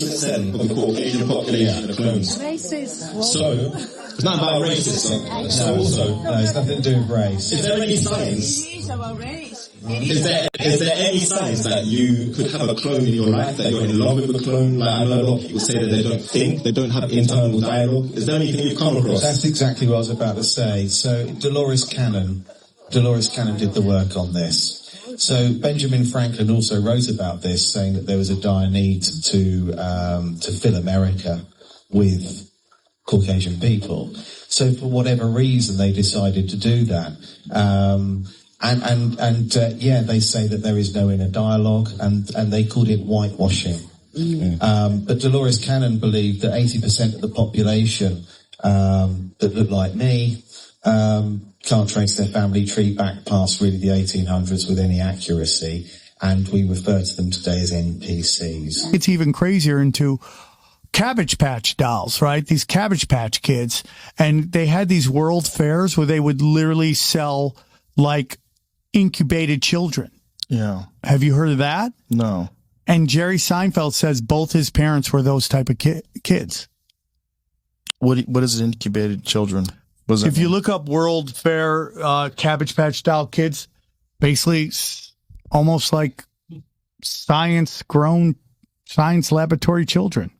80% of the Caucasian population are clones. So, it's not about racism. It's nothing to do with race. Is there any signs? Is there any signs that you could have a clone in your life, that you're in love with a clone? Like, I know a lot of people say that they don't think, they don't have internal dialogue. Is there anything you've come across? That's exactly what I was about to say. So Dolores Cannon did the work on this. So Benjamin Franklin also wrote about this, saying that there was a dire need to fill America with Caucasian people. So for whatever reason, they decided to do that. They say that there is no inner dialogue, and they called it whitewashing. But Dolores Cannon believed that 80% of the population that look like me can't trace their family tree back past really the 1800s with any accuracy, and we refer to them today as NPCs. It's even crazier into Cabbage Patch dolls, right? These Cabbage Patch kids, and they had these world fairs where they would literally sell like incubated children. Yeah. Have you heard of that? No. And Jerry Seinfeld says both his parents were those type of kids. What is incubated children? If you look up World Fair Cabbage Patch doll kids, basically almost like science laboratory children.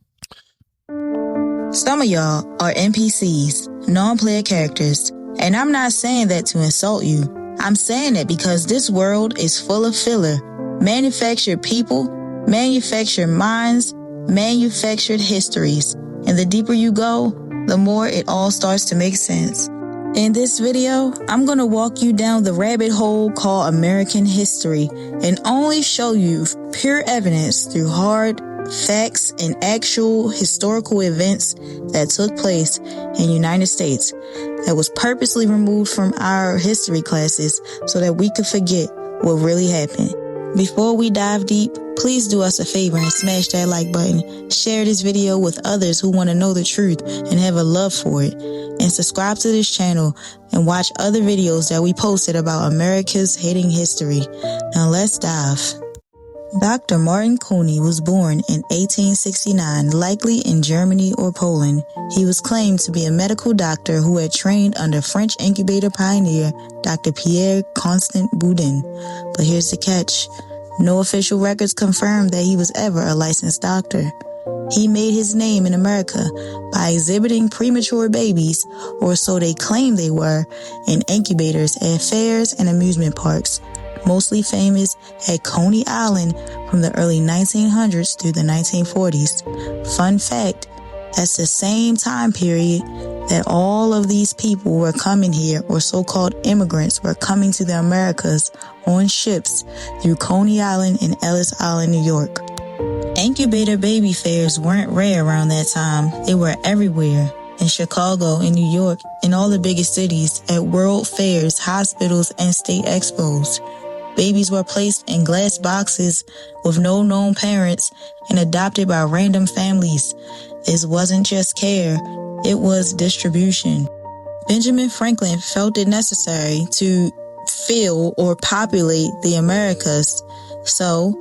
Some of y'all are NPCs, non-player characters, and I'm not saying that to insult you. I'm saying it because this world is full of filler, manufactured people, manufactured minds, manufactured histories, and the deeper you go, the more it all starts to make sense. In this video, I'm going to walk you down the rabbit hole called American history and only show you pure evidence through hard facts and actual historical events that took place in the United States that was purposely removed from our history classes so that we could forget what really happened. Before we dive deep, please do us a favor and smash that like button. Share this video with others who want to know the truth and have a love for it. And subscribe to this channel and watch other videos that we posted about America's hidden history. Now let's dive. Dr. Martin Cooney was born in 1869, likely in Germany or Poland. He was claimed to be a medical doctor who had trained under French incubator pioneer Dr. Pierre Constant Boudin. But here's the catch. No official records confirm that he was ever a licensed doctor. He made his name in America by exhibiting premature babies, or so they claim they were, in incubators at fairs and amusement parks, mostly famous at Coney Island from the early 1900s through the 1940s. Fun fact, that's the same time period that all of these people were coming here, or so-called immigrants were coming to the Americas on ships through Coney Island and Ellis Island, New York. Incubator baby fairs weren't rare around that time. They were everywhere. In Chicago, in New York, in all the biggest cities, at world fairs, hospitals, and state expos. Babies were placed in glass boxes with no known parents and adopted by random families. This wasn't just care, it was distribution. Benjamin Franklin felt it necessary to fill or populate the Americas, so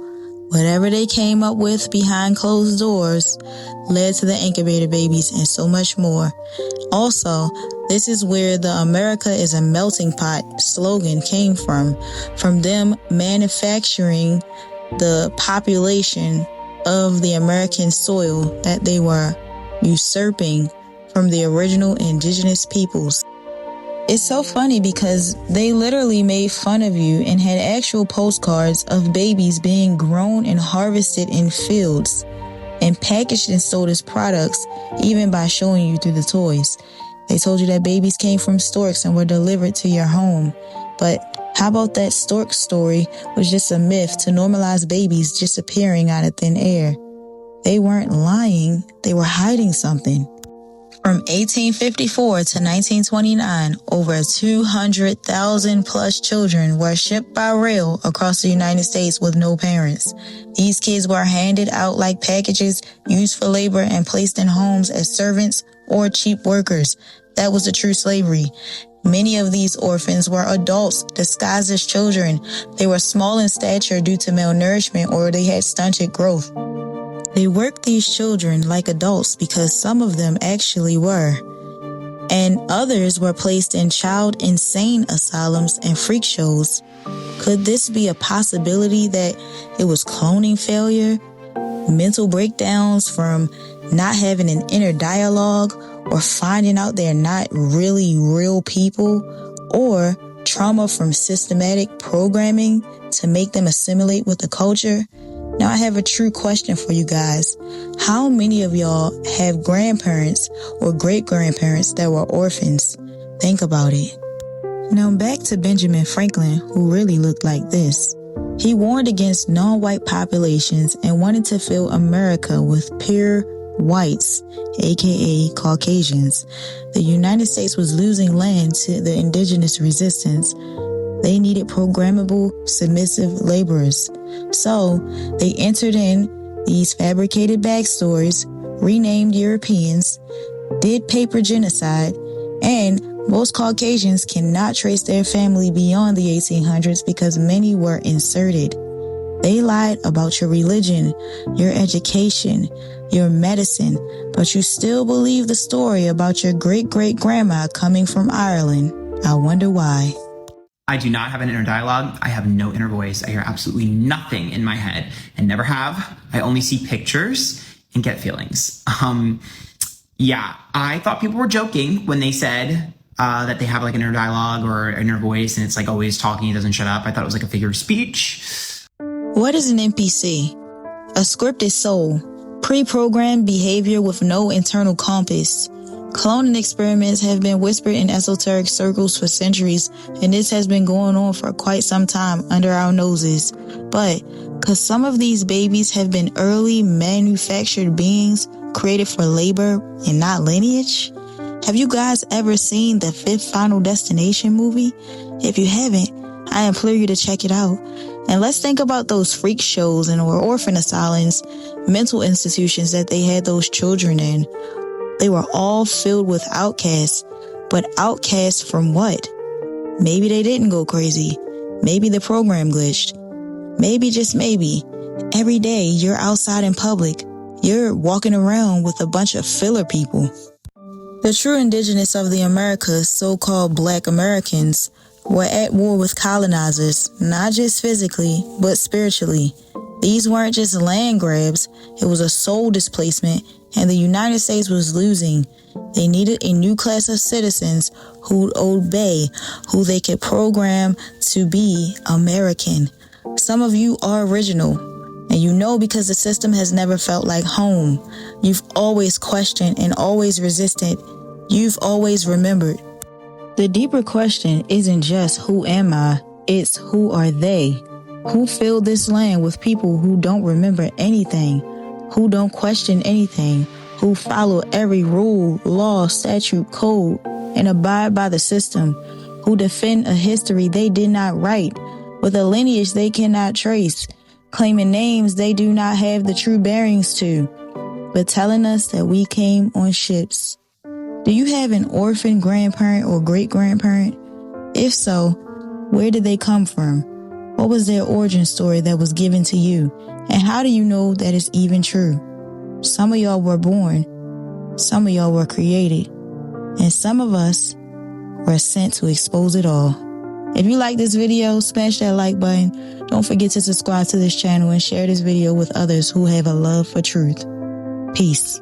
whatever they came up with behind closed doors led to the incubator babies and so much more. Also, this is where the America is a melting pot slogan came from them manufacturing the population of the American soil that they were usurping from the original indigenous peoples. It's so funny because they literally made fun of you and had actual postcards of babies being grown and harvested in fields and packaged and sold as products, even by showing you through the toys. They told you that babies came from storks and were delivered to your home. But how about that stork story was just a myth to normalize babies disappearing out of thin air? They weren't lying, they were hiding something. From 1854 to 1929, over 200,000 plus children were shipped by rail across the United States with no parents. These kids were handed out like packages, used for labor, and placed in homes as servants or cheap workers. That was the true slavery. Many of these orphans were adults disguised as children. They were small in stature due to malnourishment, or they had stunted growth. They worked these children like adults because some of them actually were, and others were placed in child insane asylums and freak shows. Could this be a possibility that it was cloning failure, mental breakdowns from not having an inner dialogue, or finding out they're not really real people, or trauma from systematic programming to make them assimilate with the culture? Now I have a true question for you guys. How many of y'all have grandparents or great-grandparents that were orphans? Think about it. Now back to Benjamin Franklin, who really looked like this. He warned against non-white populations and wanted to fill America with pure whites, aka Caucasians. The United States was losing land to the indigenous resistance. They needed programmable, submissive laborers. So they entered in these fabricated backstories, renamed Europeans, did paper genocide, and most Caucasians cannot trace their family beyond the 1800s because many were inserted. They lied about your religion, your education, your medicine, but you still believe the story about your great-great-grandma coming from Ireland. I wonder why. I do not have an inner dialogue. I have no inner voice. I hear absolutely nothing in my head and never have. I only see pictures and get feelings. Yeah, I thought people were joking when they said that they have like an inner dialogue or an inner voice and it's like always talking, it doesn't shut up. I thought it was like a figure of speech. What is an NPC? A scripted soul. Pre-programmed behavior with no internal compass. Cloning experiments have been whispered in esoteric circles for centuries, and this has been going on for quite some time under our noses. But, because some of these babies have been early manufactured beings created for labor and not lineage? Have you guys ever seen the Fifth Final Destination movie? If you haven't, I implore you to check it out. And let's think about those freak shows and or orphan asylums, mental institutions that they had those children in. They were all filled with outcasts, but outcasts from what? Maybe they didn't go crazy. Maybe the program glitched. Maybe, just maybe, every day you're outside in public, you're walking around with a bunch of filler people. The true indigenous of the Americas, so-called Black Americans, were at war with colonizers, not just physically, but spiritually. These weren't just land grabs, it was a soul displacement, and the United States was losing. They needed a new class of citizens who'd obey, who they could program to be American. Some of you are original, and you know because the system has never felt like home. You've always questioned and always resisted. You've always remembered. The deeper question isn't just who am I, it's who are they? Who filled this land with people who don't remember anything, who don't question anything, who follow every rule, law, statute, code, and abide by the system, who defend a history they did not write, with a lineage they cannot trace, claiming names they do not have the true bearings to, but telling us that we came on ships. Do you have an orphan grandparent or great-grandparent? If so, where did they come from? What was their origin story that was given to you? And how do you know that it's even true? Some of y'all were born, some of y'all were created, and some of us were sent to expose it all. If you like this video, smash that like button. Don't forget to subscribe to this channel and share this video with others who have a love for truth. Peace.